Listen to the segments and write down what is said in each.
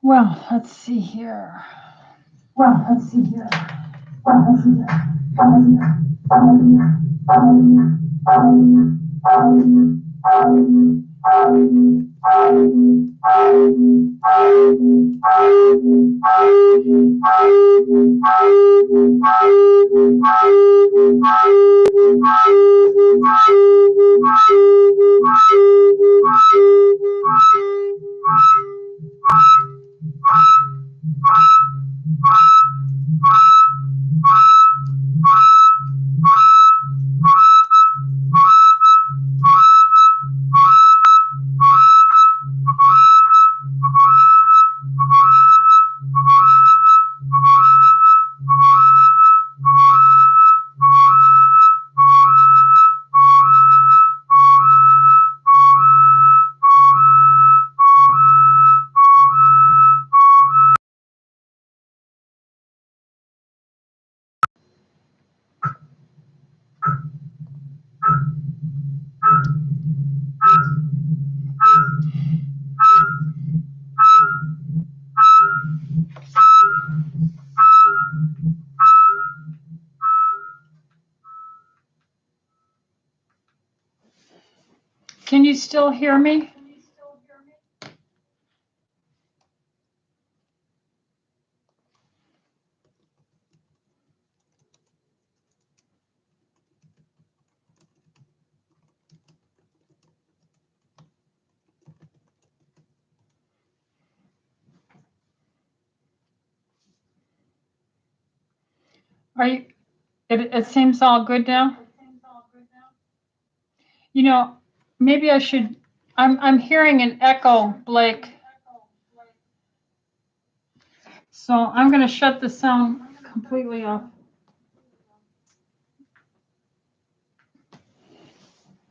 Well, let's see here. Can you still hear me? Are you? It seems all good now. You know, maybe I should. I'm hearing an echo, Blake. So I'm going to shut the sound completely off.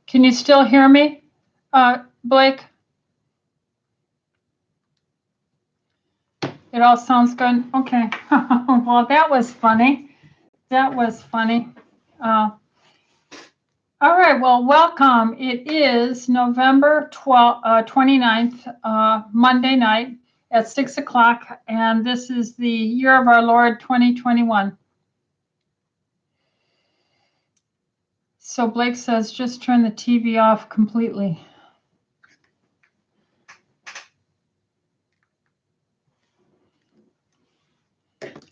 Can you still hear me, Blake? It all sounds good. Okay. Well, that was funny. All right. Well, welcome. It is November 29th, Monday night at 6 o'clock. And this is the year of our Lord 2021. So Blake says, just turn the TV off completely.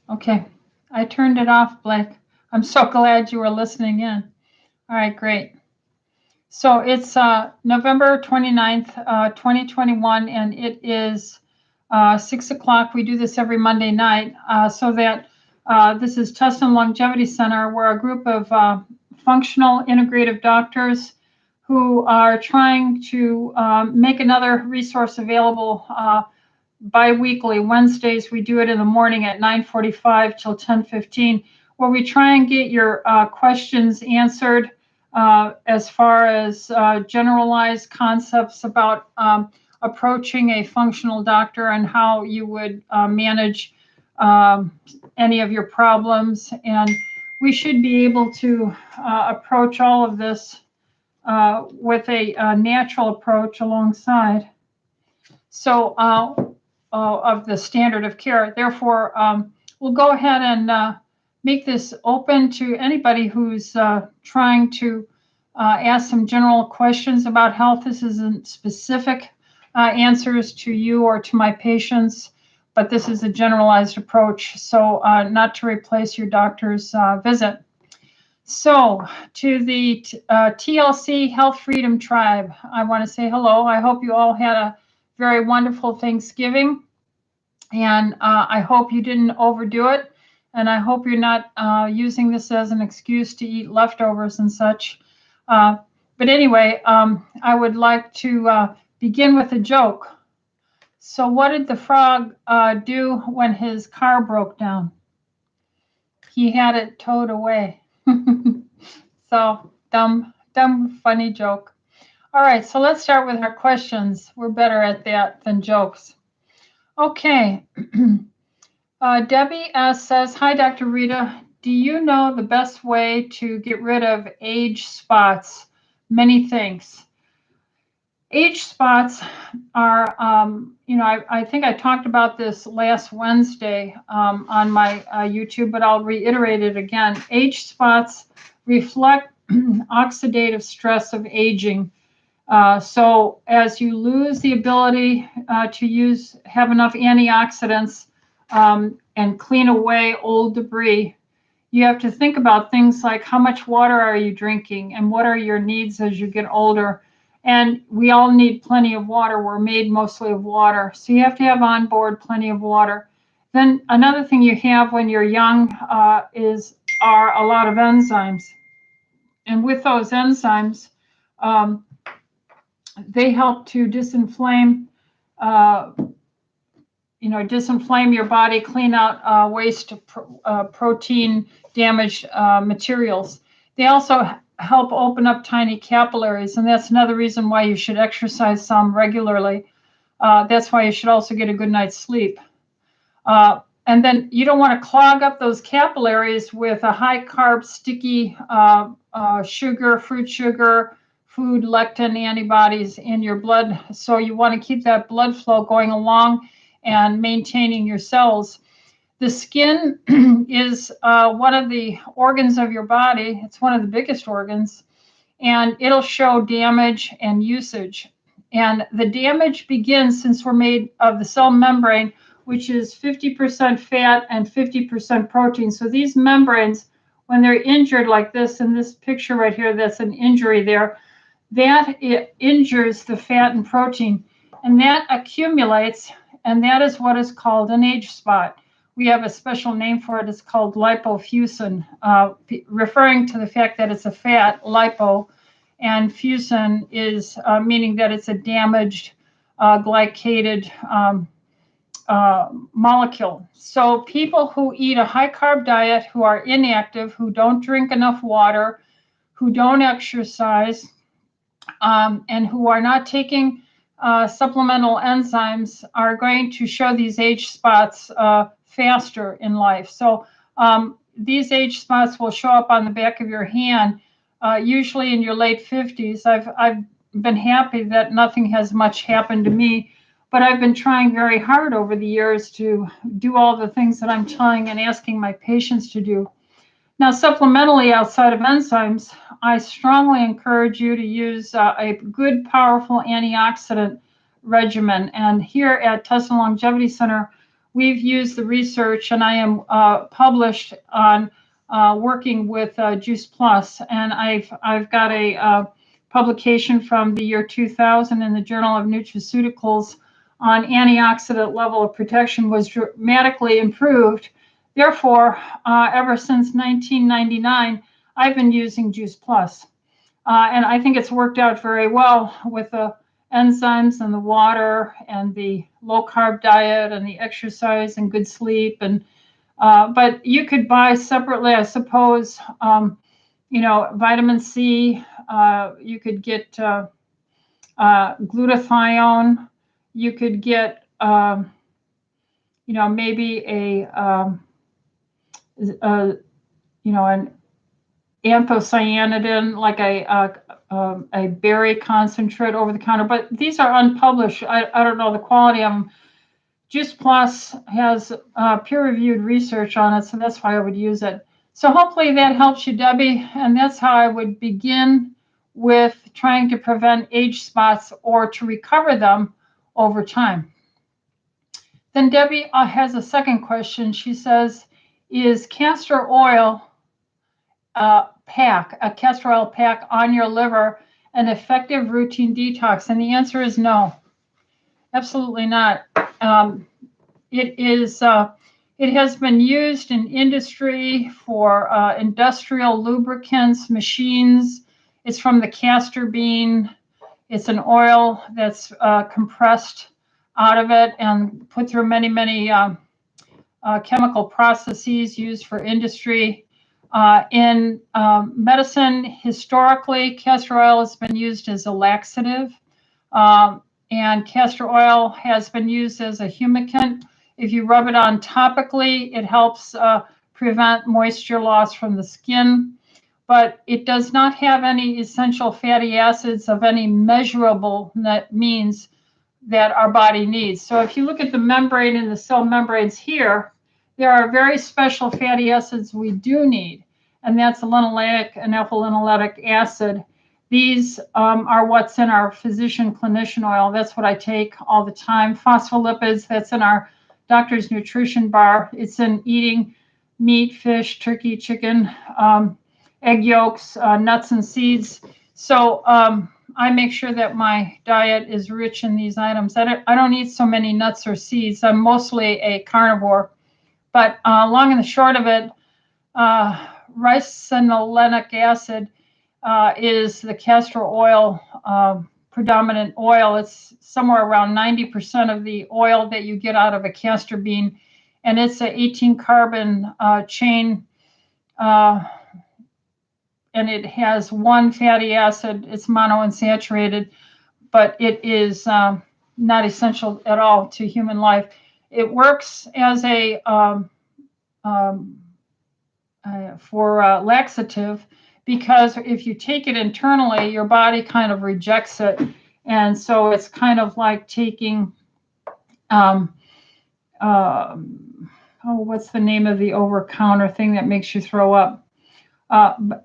Okay. I turned it off, Blake. I'm so glad you were listening in. All right, great. So it's November 29th, 2021, and it is 6 o'clock. We do this every Monday night so that this is Test and Longevity Center. We're a group of functional integrative doctors who are trying to make another resource available bi-weekly. Wednesdays, we do it in the morning at 9:45 till 10:15, where we try and get your questions answered as far as generalized concepts about approaching a functional doctor and how you would manage any of your problems. And we should be able to approach all of this with a natural approach alongside. So of the standard of care. Therefore, we'll go ahead and make this open to anybody who's trying to ask some general questions about health. This isn't specific answers to you or to my patients, but this is a generalized approach, so not to replace your doctor's visit. So to the TLC Health Freedom Tribe, I want to say hello. I hope you all had a very wonderful Thanksgiving, and I hope you didn't overdo it, and I hope you're not using this as an excuse to eat leftovers and such. But anyway, I would like to begin with a joke. So what did the frog do when his car broke down? He had it towed away. So dumb, funny joke. All right, so let's start with our questions. We're better at that than jokes. Okay. Debbie says, hi, Dr. Rita. Do you know the best way to get rid of age spots? Many thanks. Age spots are, I think I talked about this last Wednesday on my YouTube, but I'll reiterate it again. Age spots reflect oxidative stress of aging. So as you lose the ability to have enough antioxidants and clean away old debris, you have to think about things like how much water are you drinking and what are your needs as you get older. And we all need plenty of water. We're made mostly of water. So you have to have on board plenty of water. Then another thing you have when you're young are a lot of enzymes. And with those enzymes, um, they help to disinflame, uh, disinflame your body, clean out waste, protein damaged materials. They also help open up tiny capillaries, and that's another reason why you should exercise some regularly. That's why you should also get a good night's sleep. And then you don't want to clog up those capillaries with a high carb, sticky sugar, fruit sugar, food lectin antibodies in your blood. So you want to keep that blood flow going along and maintaining your cells. The skin is one of the organs of your body. It's one of the biggest organs, and it'll show damage and usage. And the damage begins, since we're made of the cell membrane, which is 50% fat and 50% protein. So these membranes, when they're injured like this, in this picture right here, that's an injury there, that it injures the fat and protein, and that accumulates, and that is what is called an age spot. We have a special name for it. It's called lipofuscin, referring to the fact that it's a fat, lipo, and fusin is meaning that it's a damaged, glycated molecule. So people who eat a high carb diet, who are inactive, who don't drink enough water, who don't exercise, and who are not taking supplemental enzymes are going to show these age spots faster in life. So these age spots will show up on the back of your hand, usually in your late 50s. I've been happy that nothing has much happened to me, but I've been trying very hard over the years to do all the things that I'm telling and asking my patients to do. Now, supplementally, outside of enzymes, I strongly encourage you to use a good, powerful antioxidant regimen. And here at Tustin Longevity Center, we've used the research, and I am published on working with Juice Plus. And I've got a publication from the year 2000 in the Journal of Nutraceuticals on antioxidant level of protection was dramatically improved. Therefore, ever since 1999, I've been using Juice Plus. And I think it's worked out very well with the enzymes and the water and the low carb diet and the exercise and good sleep. And but you could buy separately, I suppose, vitamin C. You could get glutathione. You could get, maybe an anthocyanidin, like a berry concentrate over the counter. But these are unpublished. I don't know the quality of them. Juice Plus has peer-reviewed research on it, so that's why I would use it. So hopefully that helps you, Debbie. And that's how I would begin with trying to prevent age spots or to recover them over time. Then Debbie has a second question. She says, is castor oil a castor oil pack on your liver an effective routine detox? And the answer is no, absolutely not. It has been used in industry for industrial lubricants, machines. It's from the castor bean. It's an oil that's compressed out of it and put through many, many chemical processes used for industry. In medicine, historically, castor oil has been used as a laxative, and castor oil has been used as a humectant. If you rub it on topically, it helps prevent moisture loss from the skin. but it does not have any essential fatty acids of any measurable means that our body needs. So if you look at the membrane and the cell membranes here, there are very special fatty acids we do need, and that's linoleic and alpha-linoleic acid. These are what's in our physician clinician oil. That's what I take all the time. Phospholipids, that's in our doctor's nutrition bar. It's in eating meat, fish, turkey, chicken, egg yolks, nuts and seeds. So I make sure that my diet is rich in these items. I don't eat so many nuts or seeds. I'm mostly a carnivore. But long and the short of it, ricinoleic acid is the castor oil predominant oil. It's somewhere around 90% of the oil that you get out of a castor bean. And it's an 18 carbon chain, and it has one fatty acid. It's monounsaturated, but it is not essential at all to human life. It works as a for laxative, because if you take it internally, your body kind of rejects it, and so it's kind of like taking what's the name of the over-counter thing that makes you throw up?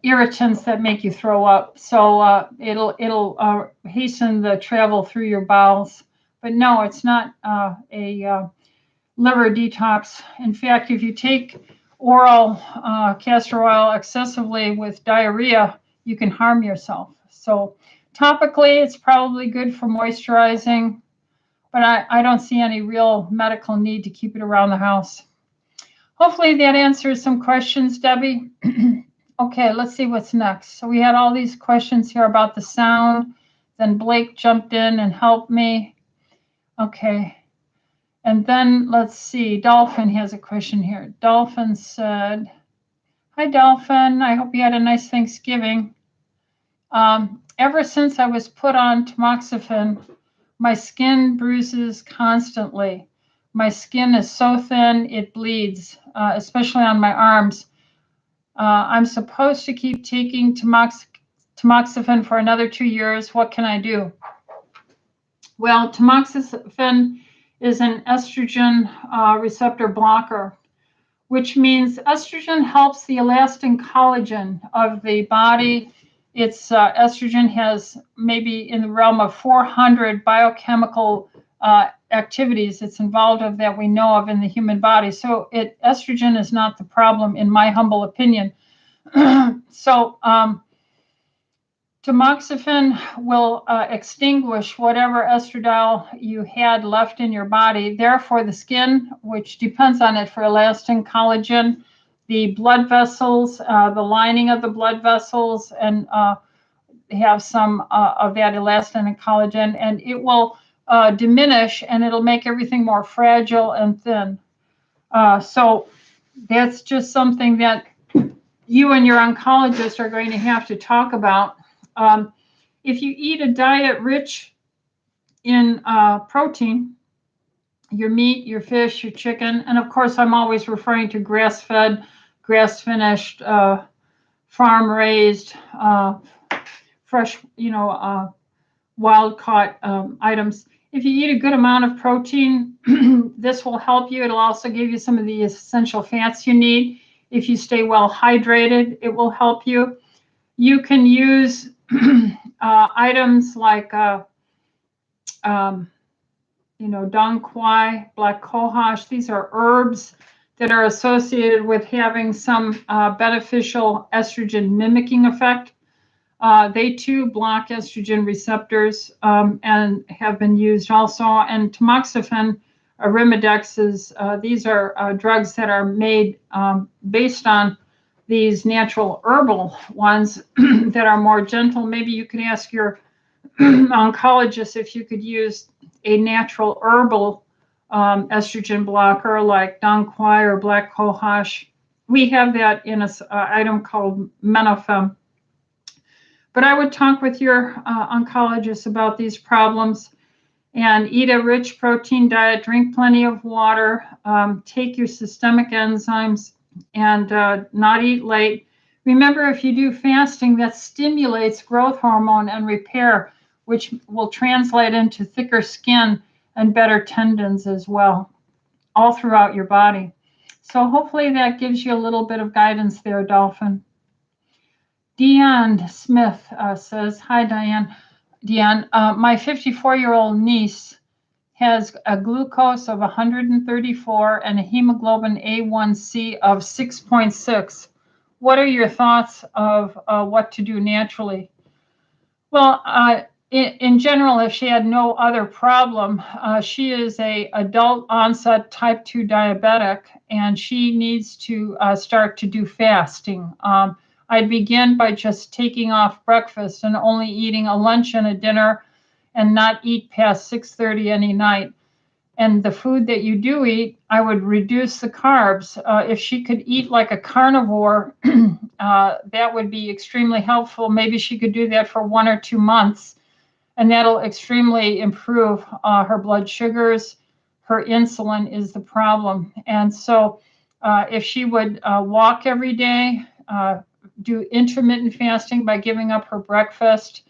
Irritants that make you throw up. So it'll hasten the travel through your bowels. But no, it's not a liver detox. In fact, if you take oral castor oil excessively with diarrhea, you can harm yourself. So topically, it's probably good for moisturizing, but I don't see any real medical need to keep it around the house. Hopefully that answers some questions, Debbie. Okay, let's see what's next. So we had all these questions here about the sound. Then Blake jumped in and helped me. Okay. And then let's see. Dolphin has a question here. Dolphin said, "Hi, Dolphin. I hope you had a nice Thanksgiving. Ever since I was put on tamoxifen, my skin bruises constantly. My skin is so thin it bleeds, especially on my arms. I'm supposed to keep taking tamoxifen for another 2 years. What can I do?" Well, tamoxifen is an estrogen receptor blocker, which means estrogen helps the elastin collagen of the body. It's estrogen has maybe in the realm of 400 biochemical activities it's involved of that we know of in the human body. So estrogen is not the problem, in my humble opinion. So tamoxifen will extinguish whatever estradiol you had left in your body. Therefore, the skin, which depends on it for elastin, collagen, the blood vessels, the lining of the blood vessels, and have some of that elastin and collagen, and it will diminish, and it'll make everything more fragile and thin. So that's just something that you and your oncologist are going to have to talk about. If you eat a diet rich in protein, your meat, your fish, your chicken, and of course I'm always referring to grass-fed, grass-finished, farm-raised, fresh, wild-caught items. If you eat a good amount of protein, this will help you. It'll also give you some of the essential fats you need. If you stay well hydrated, it will help you. You can use items like, dong quai, black cohosh. These are herbs that are associated with having some beneficial estrogen mimicking effect. They too block estrogen receptors and have been used also. And tamoxifen, Arimidex, these are drugs that are made based on these natural herbal ones that are more gentle. Maybe you could ask your oncologist if you could use a natural herbal estrogen blocker like dong quai or black cohosh. We have that in an item called Menofem. But I would talk with your oncologist about these problems and eat a rich protein diet, drink plenty of water, take your systemic enzymes, and not eat late. Remember, if you do fasting, that stimulates growth hormone and repair, which will translate into thicker skin and better tendons as well, all throughout your body. So hopefully that gives you a little bit of guidance there, Dolphin. Deanne Smith says, hi, Deanne, my 54-year-old niece has a glucose of 134 and a hemoglobin A1C of 6.6. What are your thoughts of what to do naturally? Well, in general, if she had no other problem, she is a adult onset type 2 diabetic, and she needs to start to do fasting. I'd begin by just taking off breakfast and only eating a lunch and a dinner, and not eat past 6:30 any night. And the food that you do eat, I would reduce the carbs. If she could eat like a carnivore, that would be extremely helpful. Maybe she could do that for 1 or 2 months, and that'll extremely improve her blood sugars. Her insulin is the problem. And so if she would walk every day, do intermittent fasting by giving up her breakfast,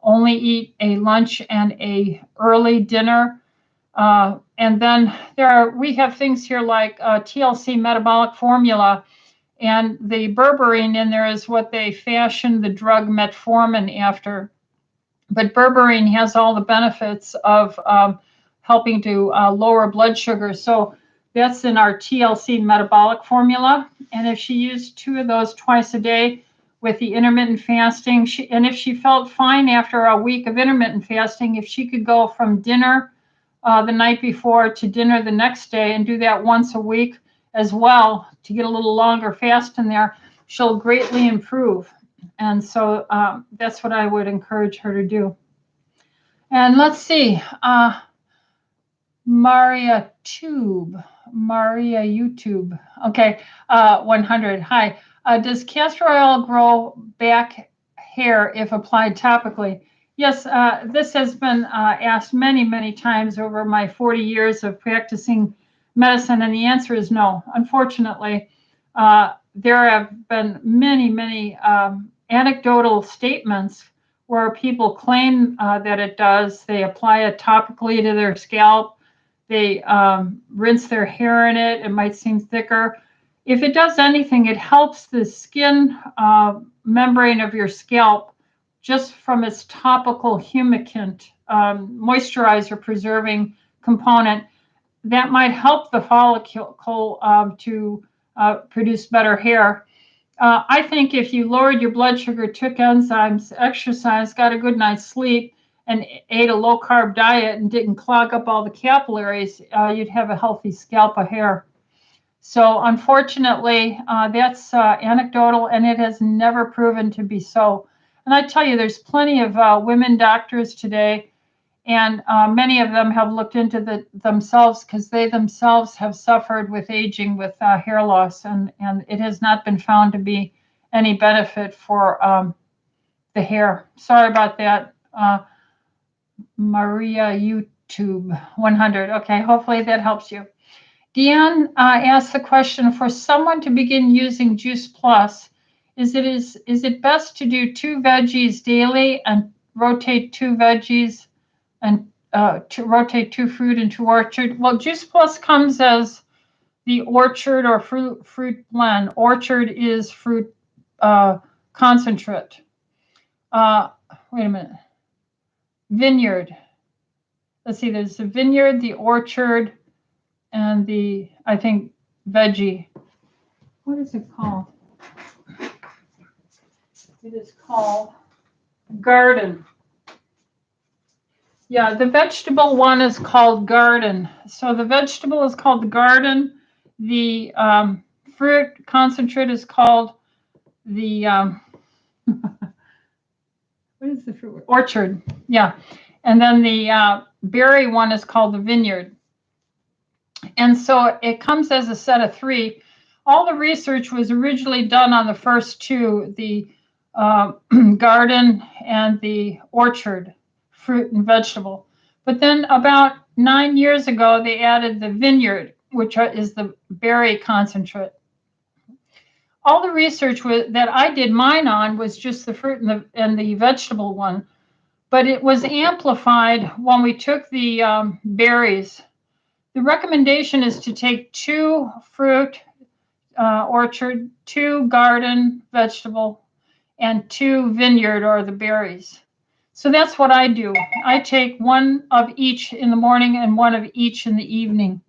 only eat a lunch and a early dinner. And then we have things here like TLC metabolic formula, and the berberine in there is what they fashioned the drug metformin after. But berberine has all the benefits of helping to lower blood sugar. So that's in our TLC metabolic formula. And if she used 2 of those twice a day with the intermittent fasting, and if she felt fine after a week of intermittent fasting, if she could go from dinner the night before to dinner the next day and do that once a week as well to get a little longer fast in there, she'll greatly improve. And so that's what I would encourage her to do. And let's see, Maria YouTube. Okay, 100. Hi. Does castor oil grow back hair if applied topically? Yes, this has been asked many, many times over my 40 years of practicing medicine, and the answer is no. Unfortunately, there have been many, many anecdotal statements where people claim that it does. They apply it topically to their scalp. They rinse their hair in it. It might seem thicker. If it does anything, it helps the skin membrane of your scalp just from its topical humectant, moisturizer preserving component. That might help the follicle to produce better hair. I think if you lowered your blood sugar, took enzymes, exercised, got a good night's sleep, and ate a low-carb diet and didn't clog up all the capillaries, you'd have a healthy scalp of hair. So unfortunately, that's anecdotal, and it has never proven to be so. And I tell you, there's plenty of women doctors today, and many of them have looked into themselves because they themselves have suffered with aging, with hair loss, and it has not been found to be any benefit for the hair. Sorry about that, Maria YouTube 100. Okay, hopefully that helps you. Deanne asked the question, for someone to begin using Juice Plus, is it best to do 2 veggies daily and rotate 2 veggies and to rotate 2 fruit and 2 orchard? Well, Juice Plus comes as the orchard or fruit blend. Orchard is fruit concentrate. Wait a minute. Vineyard. Let's see, there's the vineyard, the orchard, and the, I think, veggie. What is it called? It is called garden. Yeah, the vegetable one is called garden. So the vegetable is called the garden. The fruit concentrate is called the, what is the fruit? Orchard. Yeah. And then the berry one is called the vineyard. And so it comes as a set of 3. All the research was originally done on the first 2, the garden and the orchard, fruit and vegetable. But then about 9 years ago, they added the vineyard, which is the berry concentrate. all the research that I did mine on was just the fruit and the vegetable one, but it was amplified when we took the berries. The recommendation is to take 2 fruit orchard, 2 garden vegetable, and 2 vineyard or the berries. So that's what I do. I take 1 of each in the morning and 1 of each in the evening.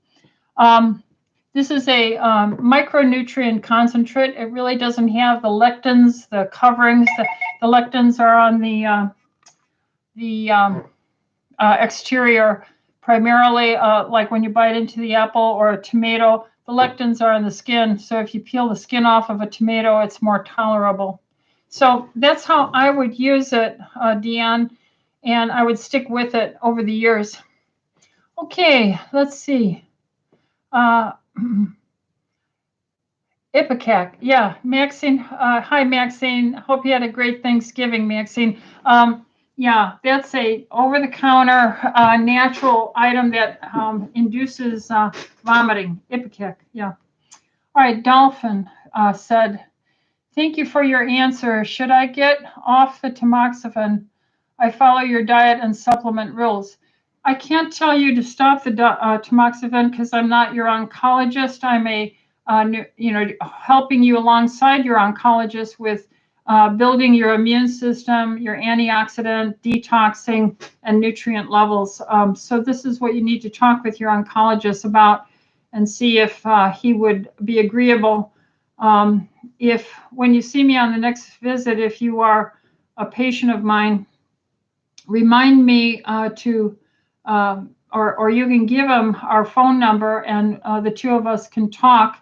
This is a micronutrient concentrate. It really doesn't have the lectins, the coverings. The lectins are on the exterior, primarily like when you bite into the apple or a tomato. The lectins are on the skin. So if you peel the skin off of a tomato, it's more tolerable. So that's how I would use it, Deanne, and I would stick with it over the years. Okay, let's see. Ipecac, yeah, Maxine. Hi, Maxine. Hope you had a great Thanksgiving, Maxine. Yeah, that's a over-the-counter natural item that induces vomiting. Ipecac, yeah. All right, Dolphin said, "Thank you for your answer. Should I get off the tamoxifen? I follow your diet and supplement rules." I can't tell you to stop the tamoxifen because I'm not your oncologist. I'm a helping you alongside your oncologist with building your immune system, your antioxidant, detoxing, and nutrient levels. So this is what you need to talk with your oncologist about and see if he would be agreeable. If when you see me on the next visit, if you are a patient of mine, remind me or you can give him our phone number and the 2 of us can talk,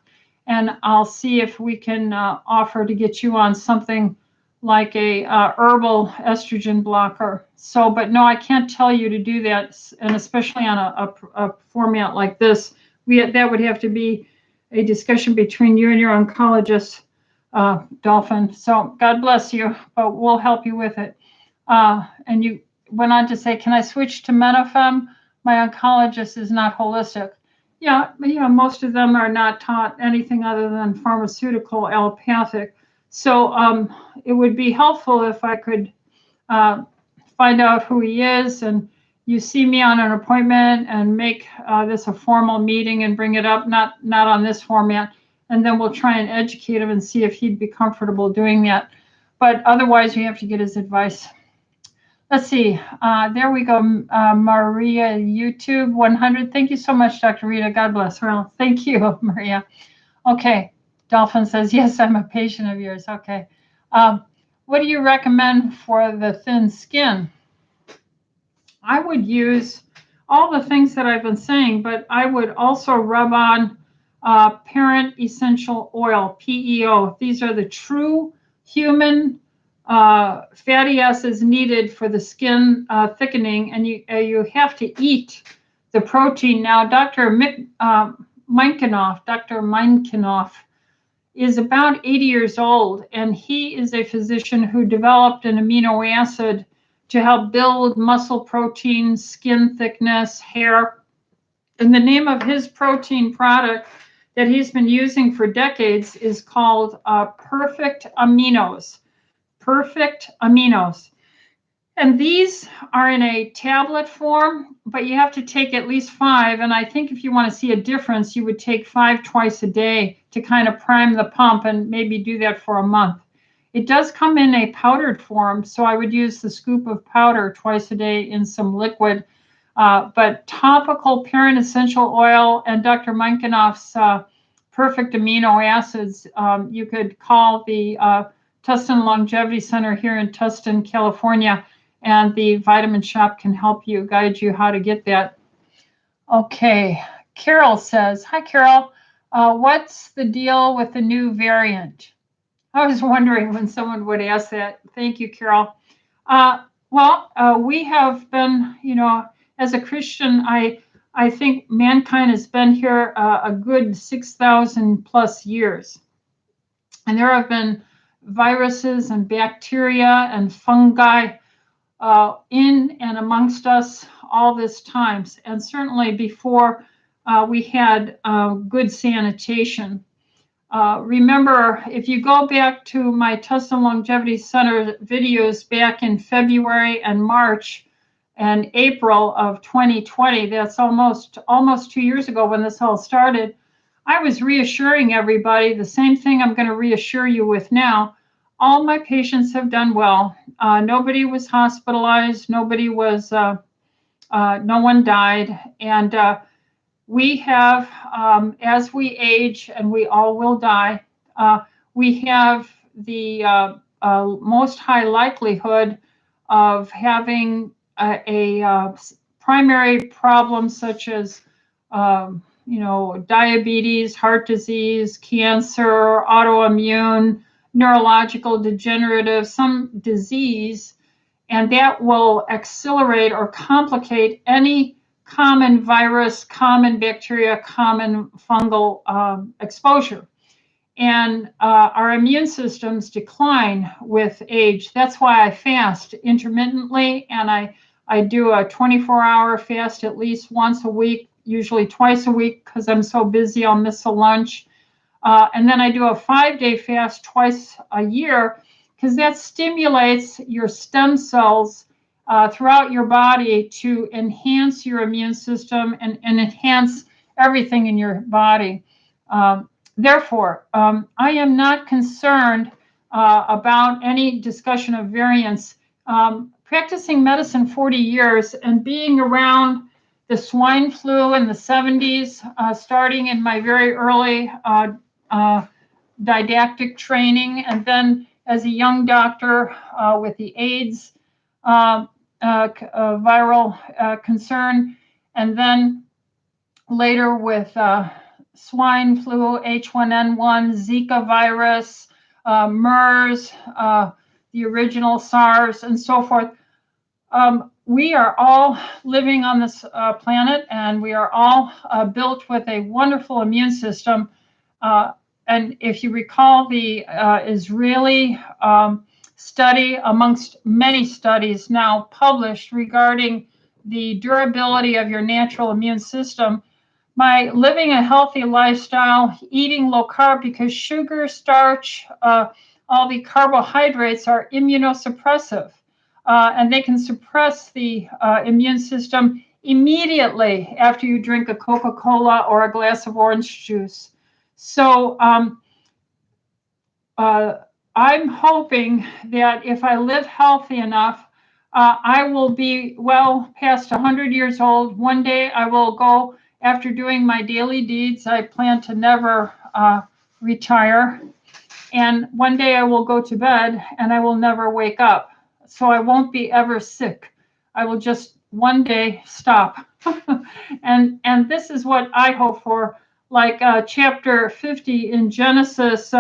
and I'll see if we can offer to get you on something like a herbal estrogen blocker. So, but no, I can't tell you to do that, and especially on a format like this, that would have to be a discussion between you and your oncologist, Dolphin. So God bless you, but we'll help you with it. And you went on to say, "Can I switch to Metafem? My oncologist is not holistic." Yeah, most of them are not taught anything other than pharmaceutical allopathic. So it would be helpful if I could find out who he is, and you see me on an appointment and make this a formal meeting and bring it up, not on this format, and then we'll try and educate him and see if he'd be comfortable doing that. But otherwise, you have to get his advice. Let's see. There we go. Maria, YouTube 100. Thank you so much, Dr. Rita. God bless. Well, thank you, Maria. Okay. Dolphin says, yes, I'm a patient of yours. Okay. What do you recommend for the thin skin? I would use all the things that I've been saying, but I would also rub on Parent Essential Oil, PEO. These are the true human fatty acids needed for the skin thickening, and you have to eat the protein. Now, Dr. Meinkenhoff is about 80 years old, and he is a physician who developed an amino acid to help build muscle protein, skin thickness, hair. And the name of his protein product that he's been using for decades is called Perfect Aminos. Perfect Aminos. And these are in a tablet form, but you have to take at least 5. And I think if you want to see a difference, you would take 5 twice a day to kind of prime the pump and maybe do that for a month. It does come in a powdered form, so I would use the scoop of powder twice a day in some liquid. But topical Parent Essential Oil and Dr. Meinkenhoff's Perfect Amino Acids, you could call the Tustin Longevity Center here in Tustin, California, and the Vitamin Shop can help you, guide you how to get that. Okay, Carol says, hi, Carol. What's the deal with the new variant? I was wondering when someone would ask that. Thank you, Carol. We have been, as a Christian, I think mankind has been here a good 6,000 plus years. And there have been viruses and bacteria and fungi in and amongst us all this time. And certainly before we had good sanitation. Remember, if you go back to my Tustin Longevity Center videos back in February and March and April of 2020, that's almost 2 years ago when this all started, I was reassuring everybody the same thing I'm going to reassure you with now. All my patients have done well. Nobody was hospitalized. No one died. And we have, as we age, and we all will die, we have the most high likelihood of having a primary problem such as, diabetes, heart disease, cancer, autoimmune, neurological degenerative, some disease, and that will accelerate or complicate any common virus, common bacteria, common fungal exposure. And our immune systems decline with age. That's why I fast intermittently, and I do a 24-hour fast at least once a week, usually twice a week, because I'm so busy I'll miss a lunch. And then I do a 5-day fast twice a year, because that stimulates your stem cells throughout your body to enhance your immune system and enhance everything in your body. Therefore, I am not concerned about any discussion of variants. Practicing medicine 40 years and being around the swine flu in the 70s, starting in my very early didactic training, and then as a young doctor with the AIDS viral concern, and then later with swine flu, H1N1, Zika virus, MERS, the original SARS, and so forth. We are all living on this planet, and we are all built with a wonderful immune system. And if you recall the Israeli study, amongst many studies now published regarding the durability of your natural immune system, by living a healthy lifestyle, eating low carb, because sugar, starch, all the carbohydrates are immunosuppressive, and they can suppress the immune system immediately after you drink a Coca-Cola or a glass of orange juice. So I'm hoping that if I live healthy enough, I will be well past 100 years old. One day I will go, after doing my daily deeds, I plan to never retire. And one day I will go to bed and I will never wake up. So I won't be ever sick. I will just one day stop. and this is what I hope for. Like chapter 50 in Genesis,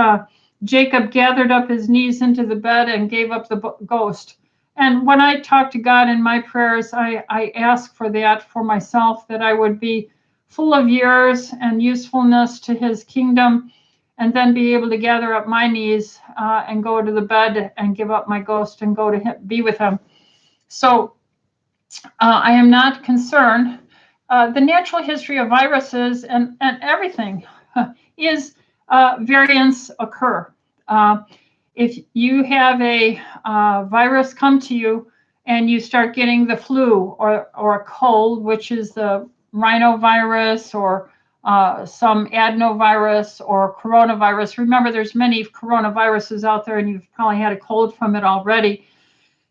Jacob gathered up his knees into the bed and gave up the ghost. And when I talk to God in my prayers, I ask for that for myself, that I would be full of years and usefulness to his kingdom, and then be able to gather up my knees and go to the bed and give up my ghost and go to him, be with him. So I am not concerned. The natural history of viruses and everything is variants occur. If you have a virus come to you and you start getting the flu or a cold, which is the rhinovirus or some adenovirus or coronavirus. Remember, there's many coronaviruses out there, and you've probably had a cold from it already.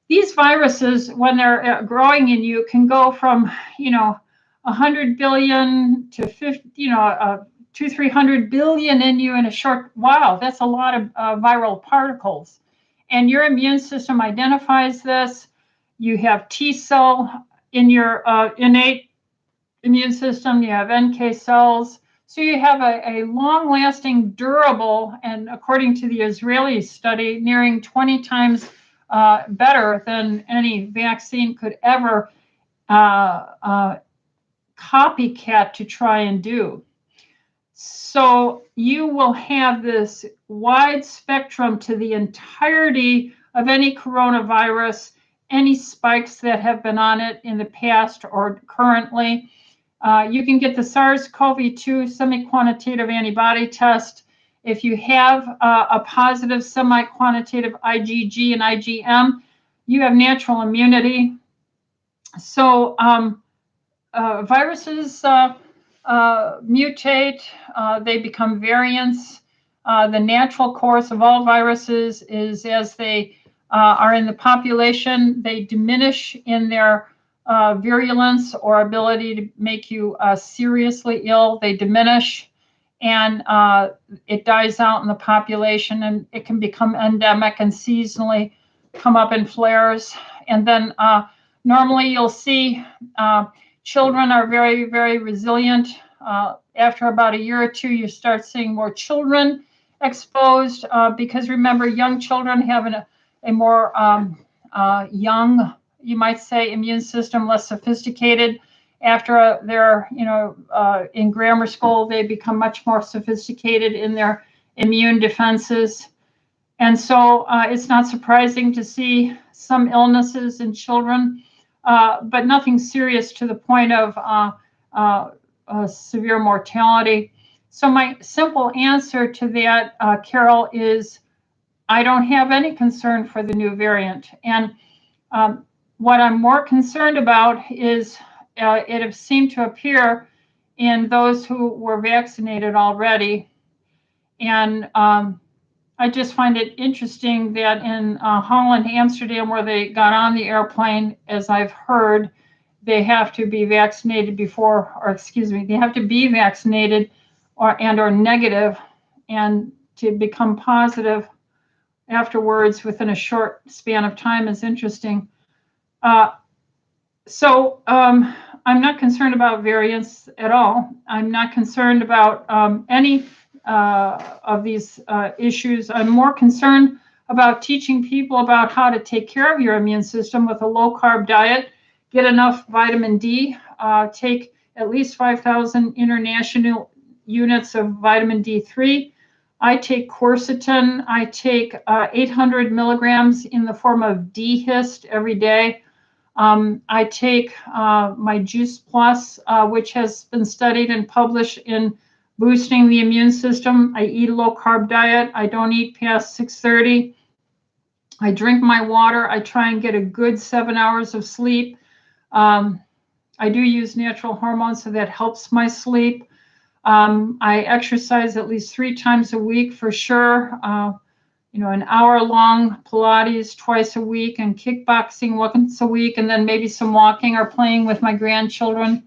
These viruses, when they're growing in you, can go from 100 billion to 50, 200-300 billion in you in a short while. That's a lot of viral particles, and your immune system identifies this. You have T cell in your innate immune system, you have NK cells. So you have a long-lasting, durable, and according to the Israeli study, nearing 20 times better than any vaccine could ever copycat to try and do. So you will have this wide spectrum to the entirety of any coronavirus, any spikes that have been on it in the past or currently. You can get the SARS-CoV-2 semi-quantitative antibody test. If you have a positive semi-quantitative IgG and IgM, you have natural immunity. So viruses mutate, they become variants. The natural course of all viruses is as they are in the population, they diminish in their virulence or ability to make you seriously ill. They diminish, and it dies out in the population, and it can become endemic and seasonally come up in flares. And then normally you'll see children are very, very resilient. After about a year or two, you start seeing more children exposed because remember, young children have a more young, you might say, immune system, less sophisticated. After they're, in grammar school, they become much more sophisticated in their immune defenses. And so it's not surprising to see some illnesses in children, but nothing serious to the point of severe mortality. So my simple answer to that, Carol, is I don't have any concern for the new variant. And what I'm more concerned about is it has seemed to appear in those who were vaccinated already. And I just find it interesting that in Holland, Amsterdam, where they got on the airplane, as I've heard, they have to be vaccinated before, or excuse me, they have to be vaccinated or negative and to become positive afterwards within a short span of time is interesting. So I'm not concerned about variants at all. I'm not concerned about any of these issues. I'm more concerned about teaching people about how to take care of your immune system with a low-carb diet, get enough vitamin D, take at least 5,000 international units of vitamin D3. I take quercetin. I take 800 milligrams in the form of D-Hist every day. I take my Juice Plus, which has been studied and published in boosting the immune system. I eat a low-carb diet. I don't eat past 6:30. I drink my water. I try and get a good 7 hours of sleep. I do use natural hormones, so that helps my sleep. I exercise at least 3 times a week for sure. An hour-long Pilates twice a week and kickboxing once a week, and then maybe some walking or playing with my grandchildren.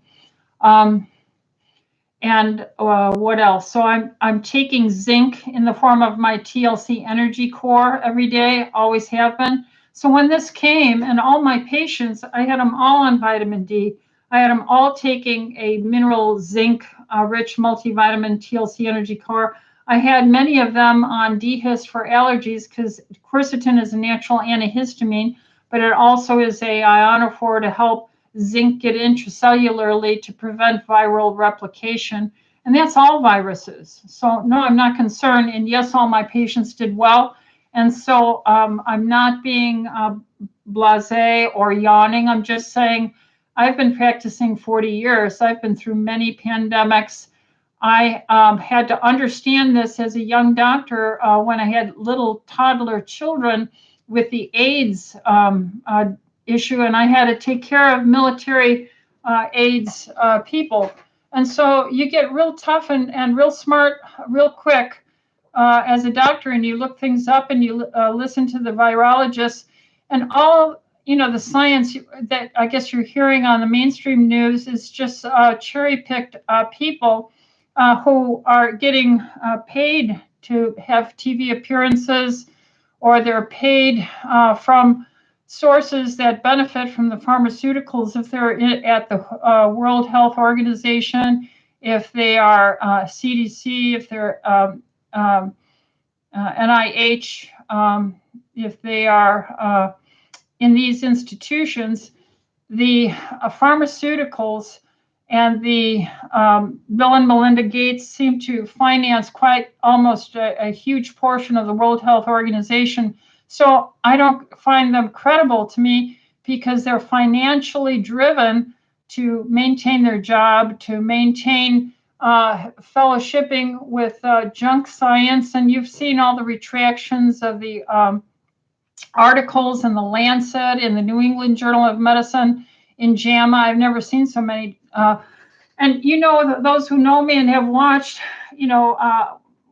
And what else? So I'm taking zinc in the form of my TLC Energy Core every day, always have been. So when this came, and all my patients, I had them all on vitamin D. I had them all taking a mineral zinc rich multivitamin TLC Energy Core. I had many of them on D-Hist for allergies because quercetin is a natural antihistamine, but it also is a ionophore to help zinc get intracellularly to prevent viral replication. And that's all viruses. So no, I'm not concerned. And yes, all my patients did well. And so I'm not being blasé or yawning. I'm just saying I've been practicing 40 years. I've been through many pandemics. I had to understand this as a young doctor when I had little toddler children with the AIDS issue, and I had to take care of military AIDS people. And so you get real tough and real smart real quick as a doctor, and you look things up and you listen to the virologists and all, the science that I guess you're hearing on the mainstream news is just cherry-picked people who are getting paid to have TV appearances, or they're paid from sources that benefit from the pharmaceuticals if they're at the World Health Organization, if they are CDC, if they're NIH, if they are in these institutions. The pharmaceuticals and the Bill and Melinda Gates seem to finance quite almost a huge portion of the World Health Organization. So I don't find them credible to me because they're financially driven to maintain their job, to maintain fellowshipping with junk science, and you've seen all the retractions of the articles in the Lancet, in the New England Journal of Medicine, in JAMA. I've never seen so many. And those who know me and have watched,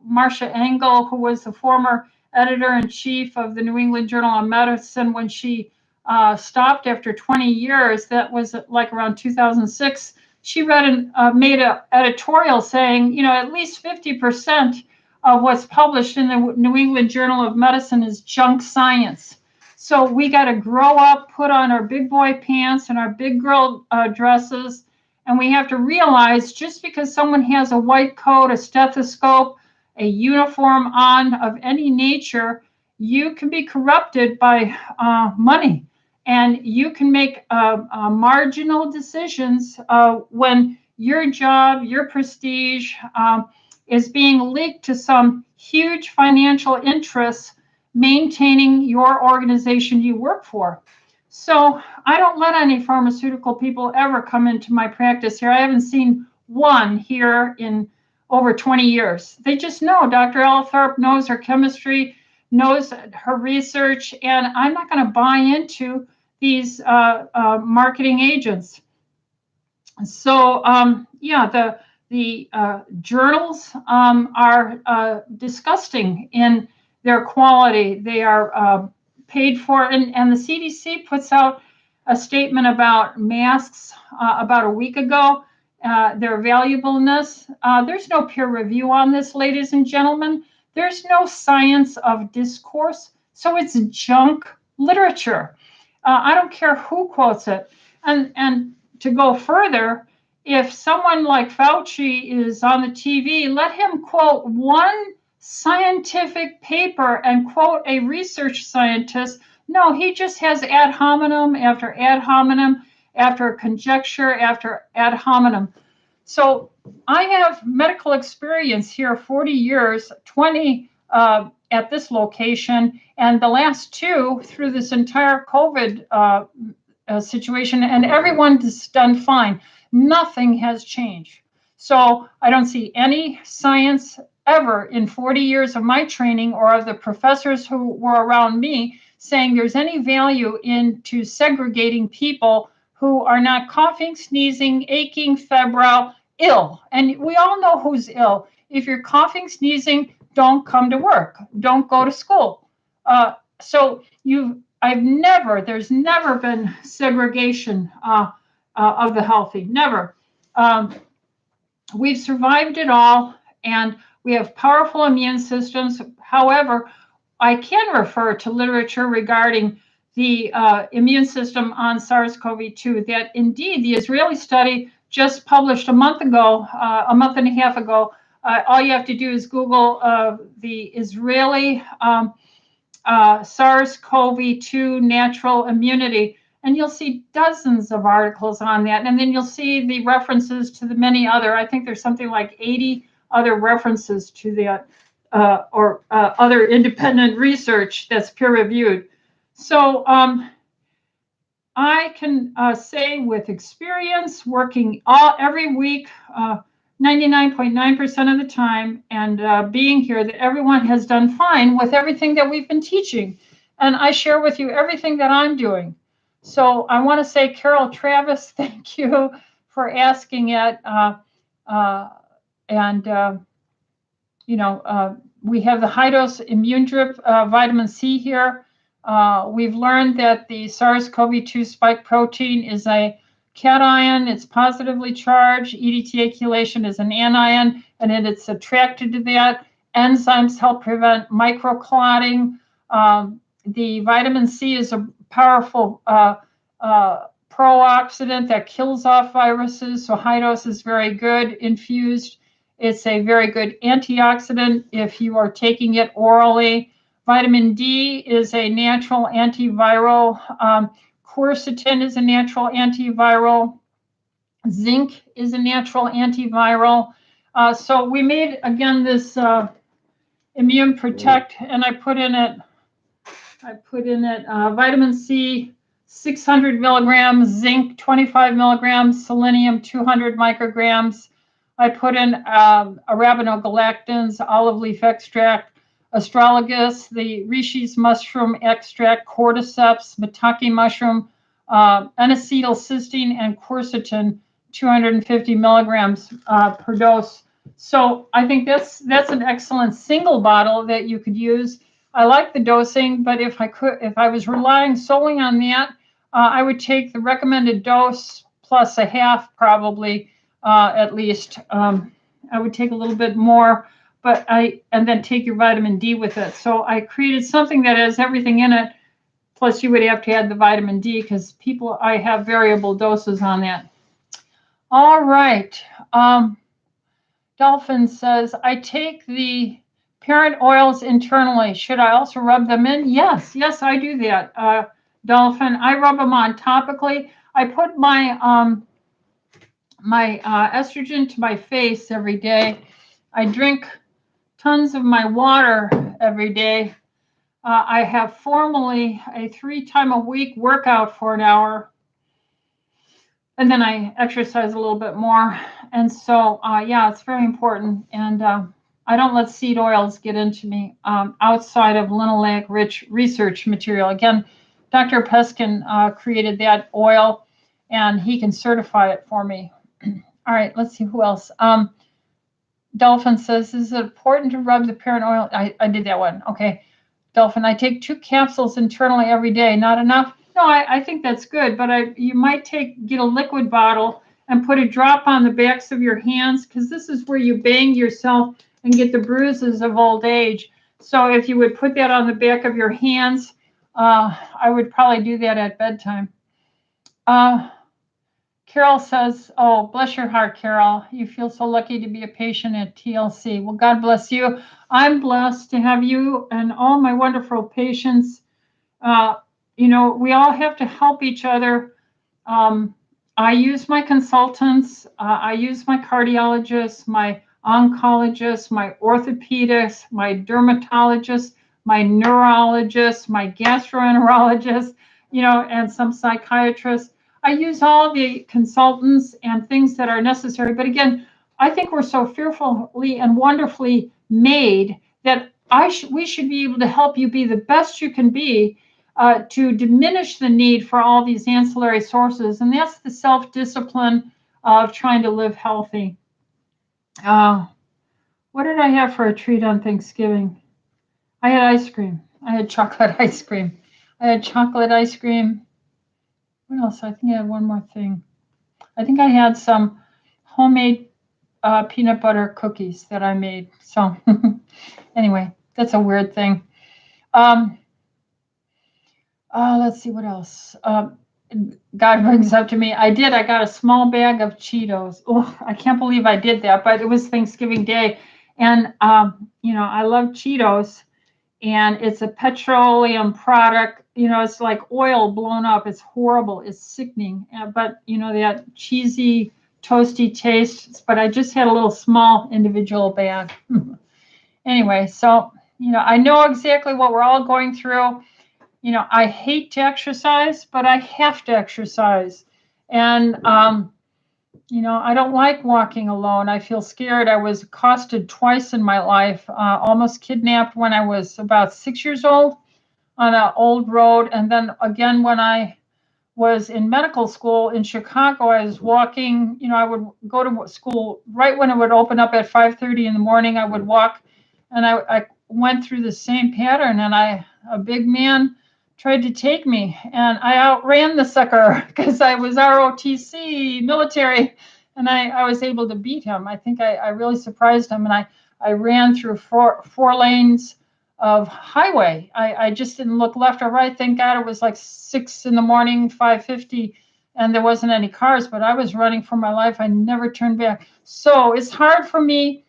Marcia Engel, who was the former editor-in-chief of the New England Journal of Medicine, when she stopped after 20 years, that was like around 2006, she read and made an editorial saying, at least 50% of what's published in the New England Journal of Medicine is junk science. So we got to grow up, put on our big boy pants and our big girl dresses. And we have to realize, just because someone has a white coat, a stethoscope, a uniform on of any nature, you can be corrupted by money. And you can make marginal decisions when your job, your prestige is being leaked to some huge financial interests maintaining your organization you work for. So I don't let any pharmaceutical people ever come into my practice here. I haven't seen one here in over 20 years. They just know Dr. Ellithorpe knows her chemistry, knows her research, and I'm not going to buy into these marketing agents. So the journals are disgusting in their quality. They are paid for, and the CDC puts out a statement about masks about a week ago, their valuableness. There's no peer review on this, ladies and gentlemen. There's no science of discourse, so it's junk literature. I don't care who quotes it. And to go further, if someone like Fauci is on the TV, let him quote one scientific paper and quote a research scientist. No, he just has ad hominem after ad hominem, after conjecture after ad hominem. So I have medical experience here, 40 years, 20 at this location, and the last 2 through this entire COVID situation, and everyone's done fine. Nothing has changed. So I don't see any science ever in 40 years of my training or of the professors who were around me saying there's any value into segregating people who are not coughing, sneezing, aching, febrile, ill. And we all know who's ill. If you're coughing, sneezing, don't come to work. Don't go to school. There's never been segregation of the healthy. Never. We've survived it all, and we have powerful immune systems. However, I can refer to literature regarding the immune system on SARS-CoV-2 that indeed the Israeli study just published a month and a half ago. All you have to do is Google the Israeli SARS-CoV-2 natural immunity, and you'll see dozens of articles on that. And then you'll see the references to the many other, I think there's something like 80 other references to that or other independent research that's peer reviewed. So I can say with experience, working every week, 99.9% of the time, and being here, that everyone has done fine with everything that we've been teaching. And I share with you everything that I'm doing. So I want to say, Carol Travis, thank you for asking it. We have the high-dose immune drip vitamin C here. We've learned that the SARS-CoV-2 spike protein is a cation. It's positively charged. EDTA chelation is an anion, and then it's attracted to that. Enzymes help prevent microclotting. The vitamin C is a powerful pro-oxidant that kills off viruses, so high dose is very good infused. It's a very good antioxidant if you are taking it orally. Vitamin D is a natural antiviral. Quercetin is a natural antiviral. Zinc is a natural antiviral. So we made, again, this Immune Protect, and I put in it vitamin C, 600 milligrams, zinc, 25 milligrams, selenium, 200 micrograms, I put in arabinogalactans, olive leaf extract, astragalus, the Rishi's mushroom extract, cordyceps, maitake mushroom, N-acetylcysteine, and quercetin, 250 milligrams per dose. So I think that's an excellent single bottle that you could use. I like the dosing, but if I was relying solely on that, I would take the recommended dose plus a half, probably at least. I would take a little bit more, and then take your vitamin D with it. So I created something that has everything in it. Plus, you would have to add the vitamin D because I have variable doses on that. All right. Dolphin says, I take the parent oils internally. Should I also rub them in? Yes, I do that. Dolphin, I rub them on topically. I put my estrogen to my face every day. I drink tons of my water every day. I have formally a 3-time-a-week workout for an hour. And then I exercise a little bit more. And so, yeah, it's very important. And I don't let seed oils get into me outside of linoleic-rich research material. Again, Dr. Peskin created that oil, and he can certify it for me. All right, let's see who else. Dolphin says, is it important to rub the parent oil? I did that one. Okay. Dolphin, I take 2 capsules internally every day. Not enough? No, I think that's good, but you might get a liquid bottle and put a drop on the backs of your hands, because this is where you bang yourself and get the bruises of old age. So if you would put that on the back of your hands, I would probably do that at bedtime. Carol says, oh, bless your heart, Carol. You feel so lucky to be a patient at TLC. Well, God bless you. I'm blessed to have you and all my wonderful patients. We all have to help each other. I use my consultants. I use my cardiologists, my oncologists, my orthopedists, my dermatologists, my neurologists, my gastroenterologists, and some psychiatrists. I use all the consultants and things that are necessary. But again, I think we're so fearfully and wonderfully made that we should be able to help you be the best you can be, to diminish the need for all these ancillary sources. And that's the self-discipline of trying to live healthy. What did I have for a treat on Thanksgiving? I had ice cream. I had chocolate ice cream. What else? I think I had one more thing. I think I had some homemade peanut butter cookies that I made. So anyway, that's a weird thing. Let's see what else. God brings up to me. I got a small bag of Cheetos. Oh, I can't believe I did that, but it was Thanksgiving Day. And, I love Cheetos. And it's a petroleum product. It's like oil blown up. It's horrible. It's sickening. But, that cheesy, toasty taste. But I just had a little small individual bag. Anyway, so, I know exactly what we're all going through. I hate to exercise, but I have to exercise. And, I don't like walking alone. I feel scared. I was accosted twice in my life, almost kidnapped when I was about 6 years old on an old road. And then again, when I was in medical school in Chicago, I was walking, I would go to school right when it would open up at 5:30 in the morning. I would walk, and I went through the same pattern, and a big man tried to take me, and I outran the sucker because I was ROTC military, and I was able to beat him. I think I really surprised him, and I ran through four lanes of highway. I just didn't look left or right. Thank God it was like 6 in the morning, 5:50, and there wasn't any cars, but I was running for my life. I never turned back. So it's hard for me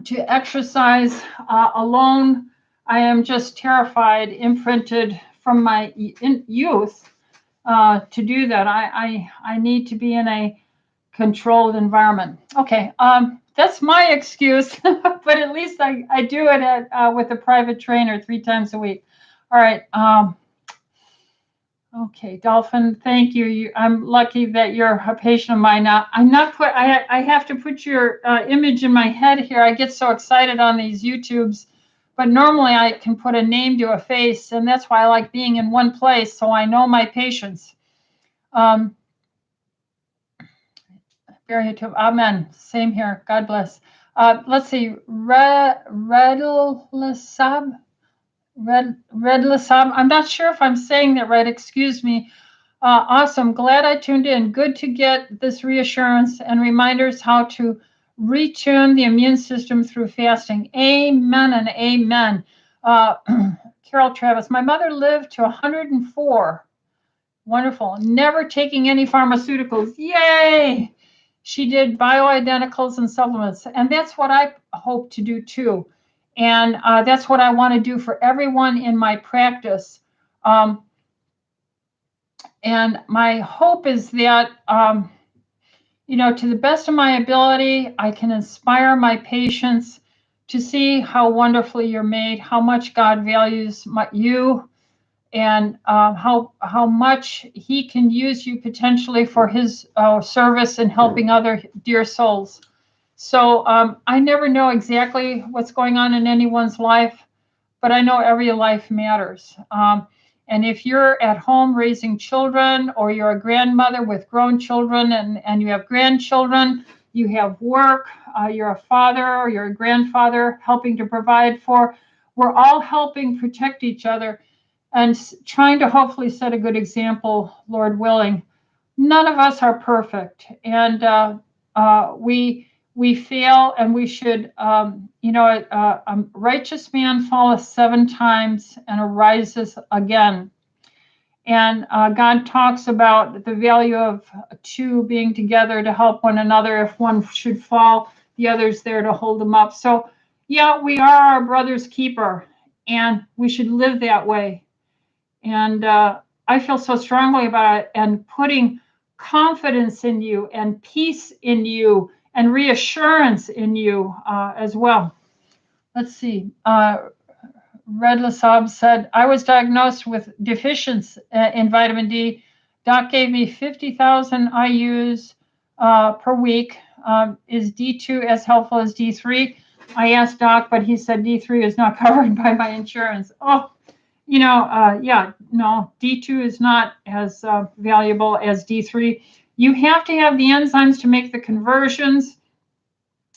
to exercise alone. I am just terrified, imprinted from my youth to do that. I need to be in a controlled environment. Okay, that's my excuse, but at least I do it with a private trainer 3 times a week. All right. Okay, Dolphin, thank you. I'm lucky that you're a patient of mine. I have to put your image in my head here. I get so excited on these YouTubes, but normally I can put a name to a face, and that's why I like being in one place, so I know my patients. Amen. Same here. God bless. Let's see. Redlisab. I'm not sure if I'm saying that right. Excuse me. Awesome. Glad I tuned in. Good to get this reassurance and reminders how to retune the immune system through fasting. Amen and amen. Carol Travis, my mother lived to 104. Wonderful. Never taking any pharmaceuticals. Yay! She did bioidenticals and supplements. And that's what I hope to do too. And that's what I want to do for everyone in my practice. And my hope is that, to the best of my ability, I can inspire my patients to see how wonderfully you're made, how much God values you, and how much He can use you potentially for His service and helping other dear souls. So I never know exactly what's going on in anyone's life, but I know every life matters. And if you're at home raising children, or you're a grandmother with grown children and you have grandchildren, you have work, you're a father or you're a grandfather helping to provide for, we're all helping protect each other and trying to hopefully set a good example, Lord willing. None of us are perfect, and we fail, and we should, a righteous man falleth 7 times and arises again. And God talks about the value of 2 being together to help one another. If one should fall, the other's there to hold them up. So, yeah, we are our brother's keeper, and we should live that way. And I feel so strongly about it, and putting confidence in you and peace in you and reassurance in you as well. Let's see. Red Lasab said, I was diagnosed with deficiency in vitamin D. Doc gave me 50,000 IUs per week. Is D2 as helpful as D3? I asked Doc, but he said D3 is not covered by my insurance. Oh, no, D2 is not as valuable as D3. You have to have the enzymes to make the conversions.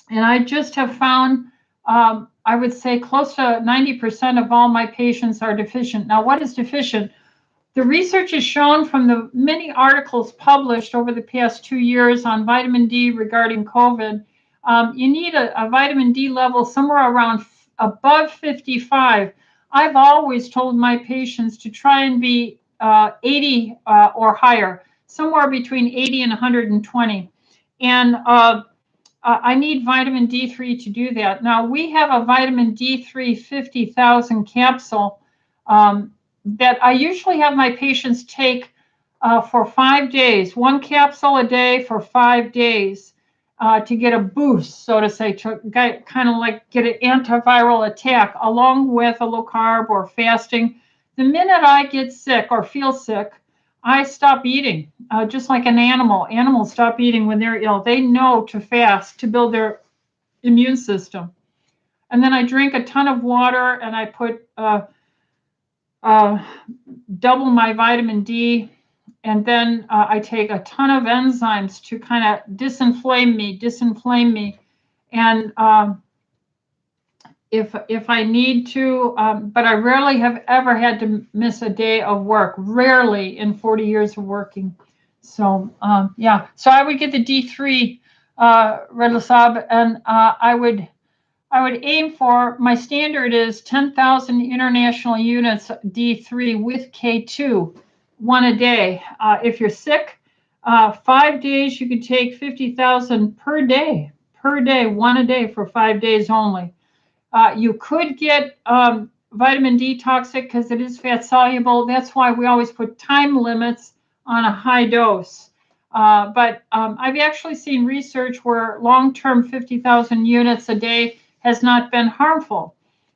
And I just have found, I would say close to 90% of all my patients are deficient. Now, what is deficient? The research has shown from the many articles published over the past 2 years on vitamin D regarding COVID, you need a vitamin D level somewhere around above 55. I've always told my patients to try and be 80 or higher, somewhere between 80 and 120. And I need vitamin D3 to do that. Now, we have a vitamin D3 50,000 capsule that I usually have my patients take for 5 days, 1 capsule a day for 5 days to get a boost, so to say, to kind of like get an antiviral attack along with a low carb or fasting. The minute I get sick or feel sick, I stop eating, just like an animal. Animals stop eating when they're ill. They know to fast to build their immune system. And then I drink a ton of water, and I put double my vitamin D. And then I take a ton of enzymes to kind of disinflame me. And if I need to, but I rarely have ever had to miss a day of work, rarely in 40 years of working. So, so I would get the D3 Red Lasab, and I would aim for, my standard is 10,000 international units D3 with K2, 1 a day. If you're sick, 5 days, you could take 50,000 per day, 1 a day for 5 days only. You could get vitamin D toxic because it is fat soluble. That's why we always put time limits on a high dose. But I've actually seen research where long-term 50,000 units a day has not been harmful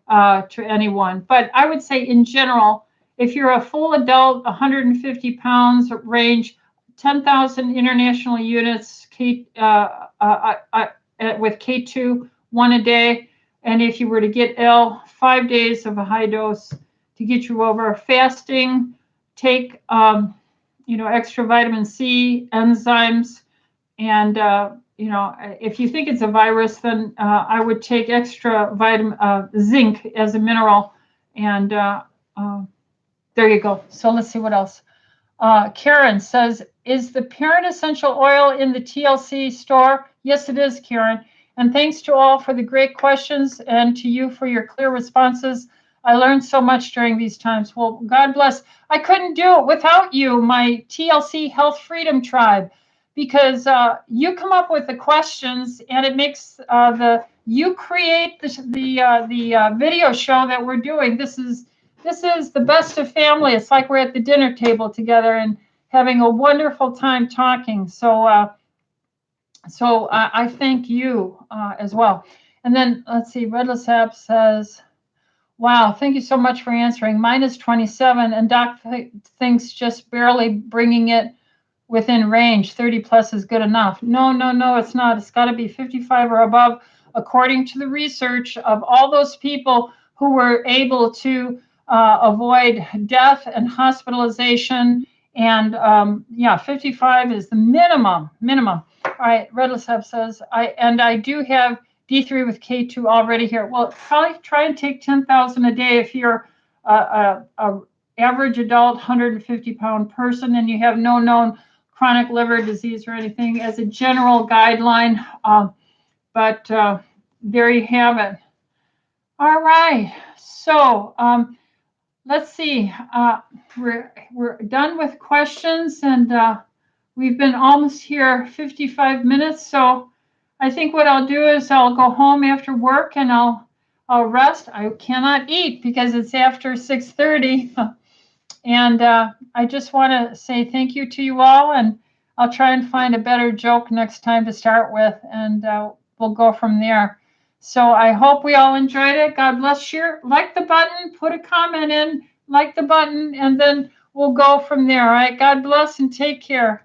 to anyone. But I would say in general, If you're a full adult, 150 pounds range, 10,000 international units with K2, 1 a day. And if you were to get ill, 5 days of a high dose to get you over. Fasting, take extra vitamin C, enzymes, and if you think it's a virus, then I would take extra zinc as a mineral, and there you go. So let's see what else. Karen says, is the parent essential oil in the TLC store? Yes, it is, Karen. And thanks to all for the great questions and to you for your clear responses. I learned so much during these times. Well, God bless. I couldn't do it without you, my TLC Health Freedom Tribe, because you come up with the questions, and it makes you create the video show that we're doing. This is the best of family. It's like we're at the dinner table together and having a wonderful time talking. So I thank you as well. And then let's see, Redless App says, wow, thank you so much for answering. Mine is 27, and Doc thinks just barely bringing it within range. 30 plus is good enough. No, it's not. It's got to be 55 or above, according to the research of all those people who were able to avoid death and hospitalization. And 55 is the minimum. All right, Redless Hub says, I do have D3 with K2 already here. Well, probably try and take 10,000 a day if you're a average adult, 150-pound person, and you have no known chronic liver disease or anything, as a general guideline. But there you have it. All right. So let's see. We're done with questions, and we've been almost here 55 minutes. So I think what I'll do is I'll go home after work and I'll rest. I cannot eat because it's after 6:30. And I just want to say thank you to you all, and I'll try and find a better joke next time to start with, and we'll go from there. So I hope we all enjoyed it. God bless you. Like the button, put a comment in, like the button, and then we'll go from there. All right. God bless and take care.